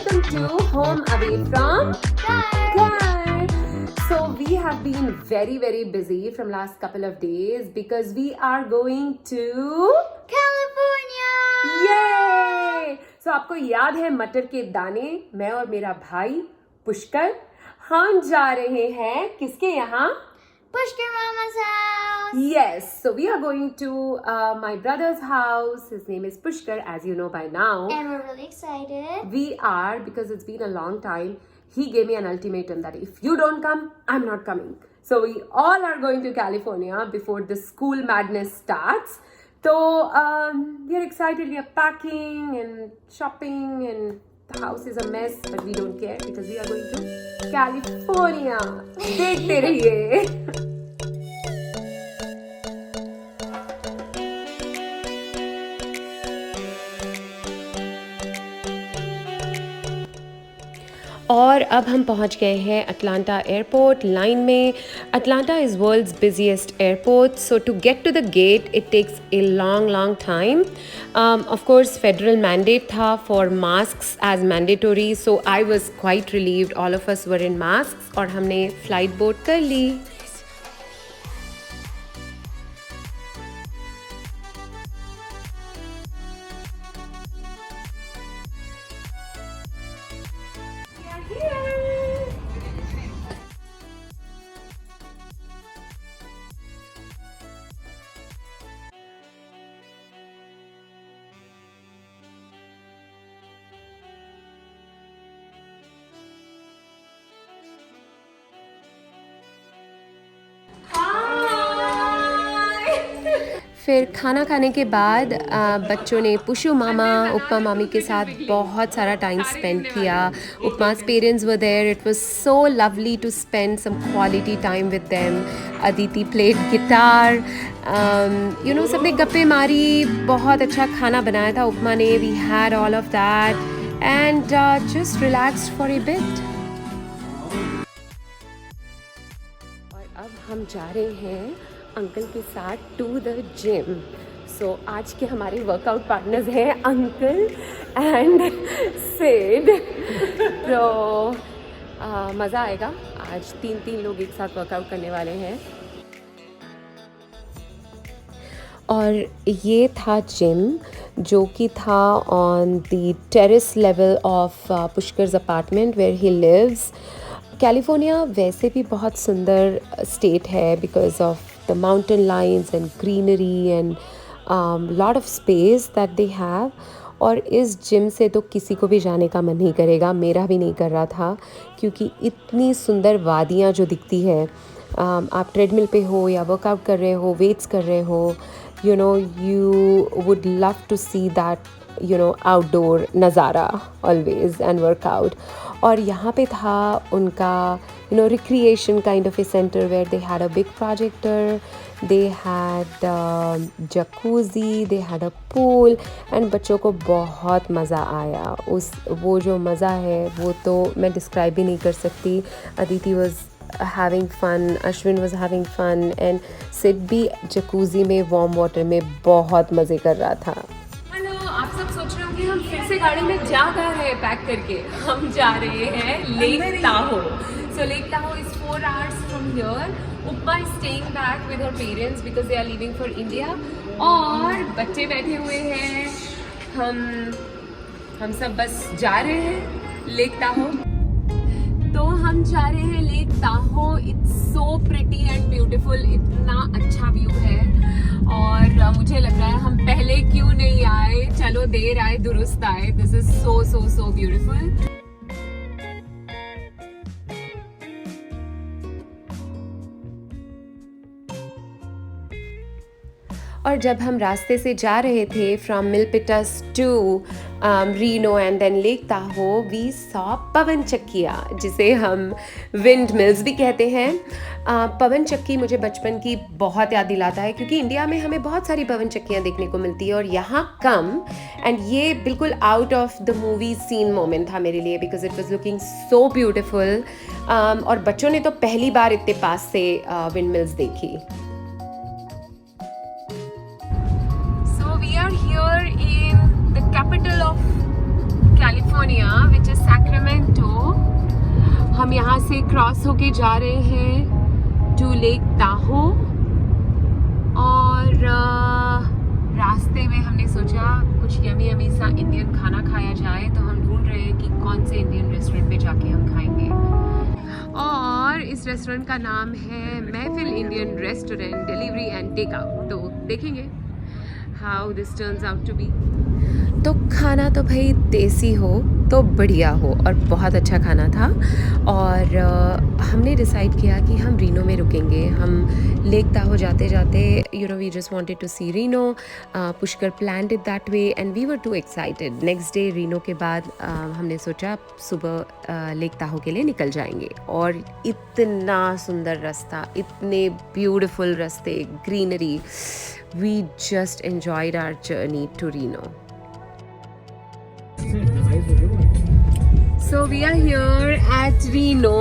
welcome to Home Away from Guy. So we have been very busy from last couple of days because we are going to California. Yay! So आपको याद है मटर के दाने, मैं और मेरा भाई पुष्कर हम जा रहे हैं किसके यहाँ? Pushkar Mama's house. Yes, so we are going to my brother's house. His name is Pushkar, as you know by now. And we're really excited. We are, because it's been a long time. He gave me an ultimatum that if you don't come, I'm not coming. So we all are going to California before the school madness starts. So we are excited. We are packing and shopping, and the house is a mess, but we don't care because we are going to California. देखते रहिए. और अब हम पहुंच गए हैं Atlanta airport line में. Atlanta is world's busiest airport, so to get to the gate it takes a long time. Of course federal mandate था for masks as mandatory, so I was quite relieved. All of us were in masks और हमने flight board कर ली. फिर खाना खाने के बाद बच्चों ने पुशु मामा उपमा मामी के साथ बहुत सारा टाइम स्पेंड किया. Upma's parents were there. It was so lovely to spend some quality time with them. Aditi played guitar, you know, सबने गप्पे मारी. बहुत अच्छा खाना बनाया था उपमा ने. We had all of that and just relaxed for a bit. और अब हम जा रहे हैं अंकल के साथ टू द जिम. सो आज के हमारे वर्कआउट पार्टनर्स हैं अंकल एंड सिड. तो मज़ा आएगा. आज तीन लोग एक साथ वर्कआउट करने वाले हैं. और ये था जिम जो कि था on the terrace level of Pushkar's apartment where he lives. California वैसे भी बहुत सुंदर स्टेट है because of the mountain lines and greenery and lot of space that they have. और इस जिम से तो किसी को भी जाने का मन नहीं करेगा. मेरा भी नहीं कर रहा था क्योंकि इतनी सुंदर वादियाँ जो दिखती है. आप ट्रेडमिल पे हो या वर्कआउट कर रहे हो, वेट्स कर रहे हो, you know, you would love to see that, you know, outdoor नज़ारा always and workout. और यहाँ पे था उनका, you know, recreation kind of a center where they had a big projector, they had jacuzzi, they had a pool and बच्चों को बहुत मज़ा आया. वो जो मज़ा है वो तो मैं डिस्क्राइब भी नहीं कर सकती. Aditi was having fun, Ashwin was having fun and Sid भी जकूज़ी में वार्म वाटर में बहुत मज़े कर रहा था. आप सब सोच रहे हो कि हम फिर से गाड़ी में जा रहे हैं पैक करके. हम जा रहे हैं Lake Tahoe. So Lake Tahoe is 4 hours from here. Upma is staying back with her parents because they are leaving for India. और बच्चे बैठे हुए हैं. हम सब बस जा रहे हैं लेक ताहो. तो हम जा रहे हैं Lake Tahoe. It's so pretty and beautiful. इतना अच्छा व्यू है और मुझे लग रहा है हम पहले क्यों नहीं आए. चलो देर आए दुरुस्त आए. This is so beautiful. और जब हम रास्ते से जा रहे थे from Milpitas to Reno and then Lake Tahoe, we saw पवन चक्कियाँ जिसे हम विंड मिल्स भी कहते हैं. पवन चक्की मुझे बचपन की बहुत याद दिलाता है क्योंकि इंडिया में हमें बहुत सारी पवन चक्कियाँ देखने को मिलती है और यहाँ कम. एंड ये बिल्कुल out of the movie scene moment था मेरे लिए because it was looking so beautiful. और बच्चों ने तो पहली बार इतने पास से विंड मिल्स देखी. We are here in the capital of California, which is Sacramento. हम यहाँ से क्रॉस होके जा रहे हैं टू लेक ताहो और रास्ते में हमने सोचा कुछ यमी यमी सा इंडियन खाना खाया जाए, तो हम ढूंढ रहे हैं कि कौन से इंडियन रेस्टोरेंट पे जाके हम खाएंगे। और इस रेस्टोरेंट का नाम है Mehfil Indian restaurant delivery and take out. तो देखेंगे how this turns out to be. तो खाना तो भाई देसी हो तो बढ़िया हो, और बहुत अच्छा खाना था। और हमने डिसाइड किया कि हम रीनो में रुकेंगे। हम लेक ताहो जाते जाते we just wanted to see Reno. Pushkar planned it that way and we were too excited. Next day Reno के बाद हमने सोचा सुबह लेक ताहो के लिए निकल जाएंगे। और इतना सुंदर रास्ता, इतने ब्यूटीफुल रास्ते, greenery, we just enjoyed our journey to Reno. So we are here at Reno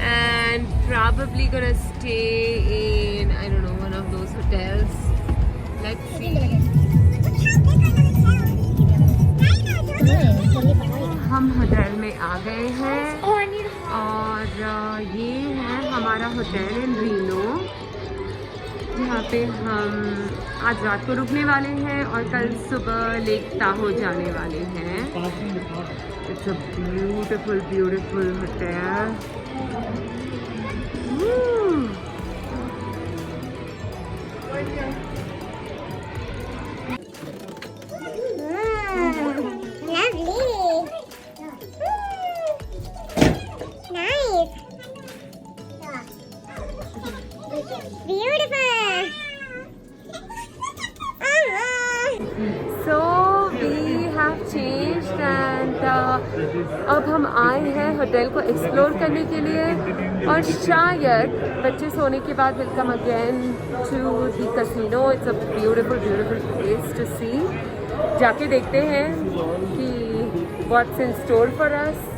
and probably gonna stay in, I don't know, one of those hotels. Let's see. हम होटल में आ गए हैं और ये है हमारा होटल इन रीनो, जहाँ पे हम आज रात को रुकने वाले हैं और कल सुबह लेक ताहो जाने वाले हैं। It's a beautiful, beautiful hotel. Woo! Lovely. Nice. Beautiful. So we have changed and अब हम आए हैं होटल को एक्सप्लोर करने के लिए, और शायद बच्चे सोने के बाद will come again to the casino. It's a beautiful beautiful place to see. जाके देखते हैं कि what's in store for us.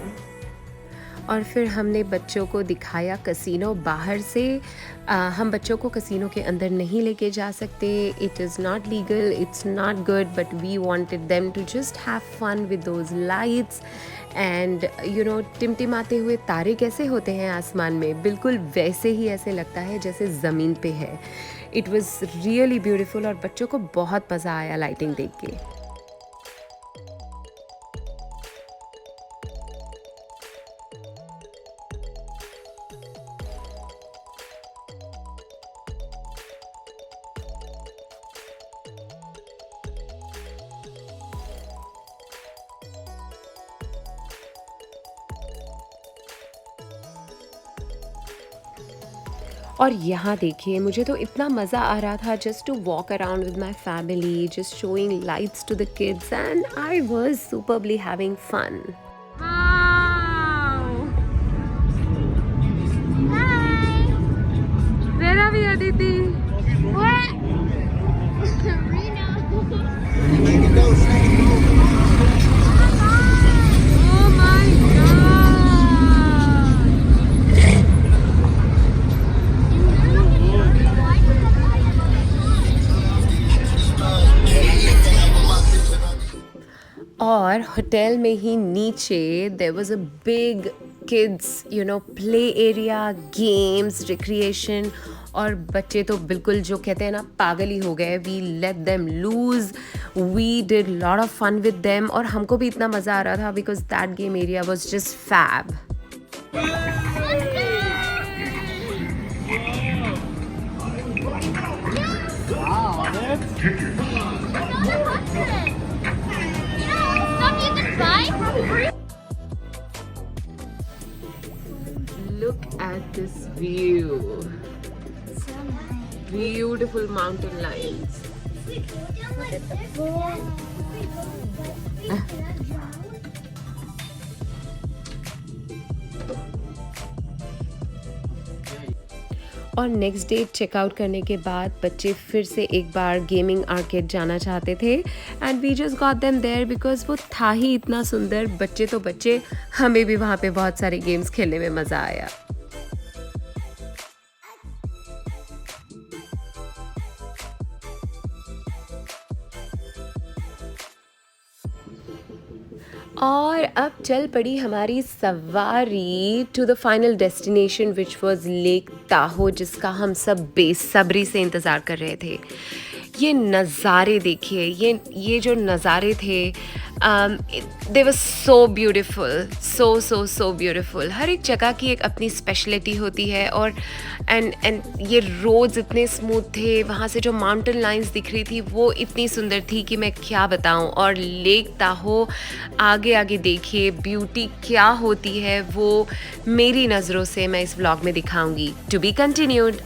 और फिर हमने बच्चों को दिखाया कसिनो बाहर से। हम बच्चों को कसिनो के अंदर नहीं लेके जा सकते, it is not legal, it's not good, but we wanted them to just have fun with those lights and टिमटिमाते हुए तारे कैसे होते हैं आसमान में, बिल्कुल वैसे ही ऐसे लगता है जैसे ज़मीन पे है। इट वॉज़ रियली ब्यूटीफुल और बच्चों को बहुत मज़ा आया लाइटिंग देख के। और यहाँ देखिए, मुझे तो इतना मज़ा आ रहा था just to walk around with my family, just showing lights to the kids and I was superbly having fun. Where are we, Aditi? Oh my God! और होटल में ही नीचे there was a big kids play area, games, recreation, और बच्चे तो बिल्कुल जो कहते हैं ना पागल ही हो गए। We let them loose, we did lot of fun with them, और हमको भी इतना मज़ा आ रहा था because that game area was just fab. Look at this view. Beautiful mountain lines. और नेक्स्ट डे चेकआउट करने के बाद बच्चे फिर से एक बार गेमिंग आर्केड जाना चाहते थे and we just got them there because वो था ही इतना सुंदर। बच्चे तो बच्चे, हमें भी वहाँ पे बहुत सारे गेम्स खेलने में मज़ा आया। और अब चल पड़ी हमारी सवारी to the final destination which was Lake Tahoe, जिसका हम सब बेसब्री से इंतज़ार कर रहे थे। ये नज़ारे देखिए, ये जो नज़ारे थे, दे वर सो ब्यूटिफुल, सो ब्यूटिफुल। हर एक जगह की एक अपनी स्पेशलिटी होती है। और एंड ये रोड्स इतने स्मूथ थे, वहाँ से जो माउंटेन लाइंस दिख रही थी वो इतनी सुंदर थी कि मैं क्या बताऊँ। और लेक ताहो आगे आगे देखिए, ब्यूटी क्या होती है वो मेरी नज़रों से मैं इस व्लॉग में दिखाऊंगी। To be continued.